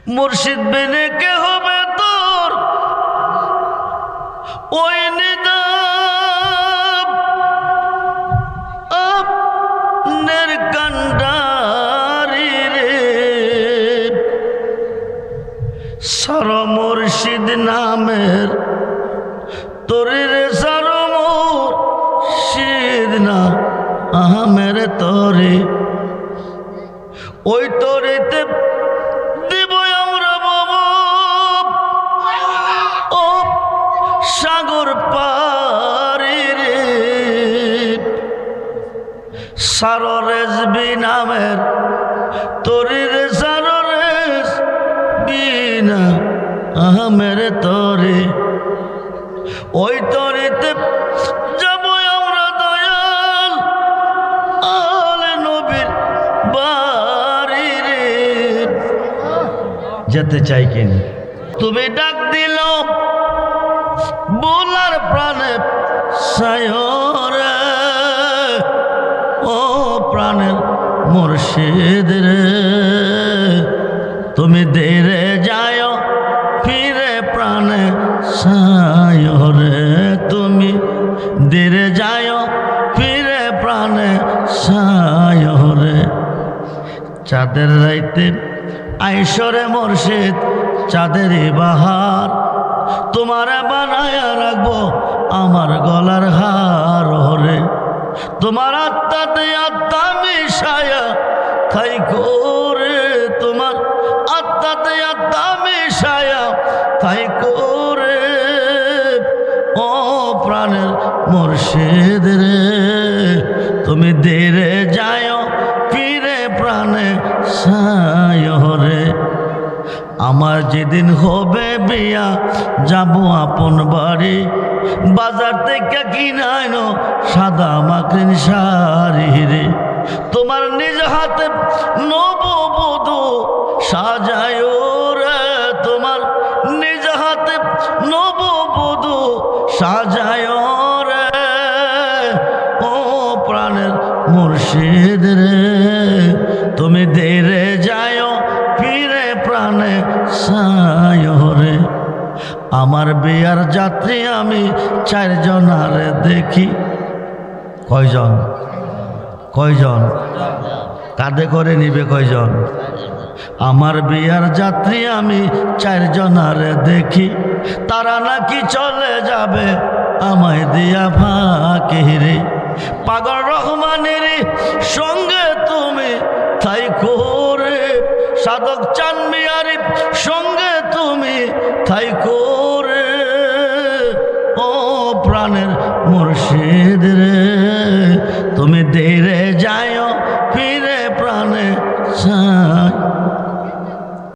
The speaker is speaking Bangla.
মুর্শিদ বিনে কে হবে তোর ওই নিদাব আপনার কান্ডারি রে সর মুর্শিদ নামের তোরে রে সর মুর্শিদ না আহমের তোরে ওই তোরেতে দিব আমরা বাবা ও সাগর পারি রে সাররেজবি নামের তোরে রে সাররেজ বিনা আহমের তোরে ওই তোরেতে যাব আমরা দয়াল আলে নবীর বাড়ি রে যেতে চাই কিনা তুমি ডাক দিল বোলার প্রাণে সায়রে ও প্রাণের মুর্শিদ রে তুমি দেরে যায় ফিরে প্রাণে সায়রে তুমি দেরে যায় ফিরে প্রাণে সায়রে চাঁদের রাইতে আইসরে মুর্শিদ চাঁদের বাহার তোমার বানায়া রাখবো আমার গলার হার হরে তোমার আত্মাতে আত্মা মিশায়া থাই করে তোমার আত্মাতে আত্মা মিশায়া থাই করে ও প্রাণের মুর্শিদ রে তুমি দেরে যায় ফিরে প্রাণে সায়রে আমার যেদিন হবে বিয়া যাব আপন বাড়ি বাজার থেকে কিনাইনো সাদা মাকড়িন শাড়ি রে তোমার নিজ হাতে নববধূ সাজায় রে তোমার নিজ হাতে নববধূ সাজায় রে ও প্রাণের মুর্শিদ রে তুমি দেরে যায় ফিরে প্রাণে সায়রে আমার বিয়ার যাত্রী আমি চারজনার দেখি কয়জন কয়জন কাঁধে করে নিবে কয়জন আমার বিয়ার যাত্রী আমি চারজনার দেখি তারা নাকি চলে যাবে আমায় দিয়া ফাঁকি রে পাগল রহমানের সঙ্গে তুমি তাই করে সাধক চান মিয়ারি সঙ্গে তুমি তাই করে ও প্রাণের মুর্শিদ রে তুমি দেরে যায় ফিরে প্রাণে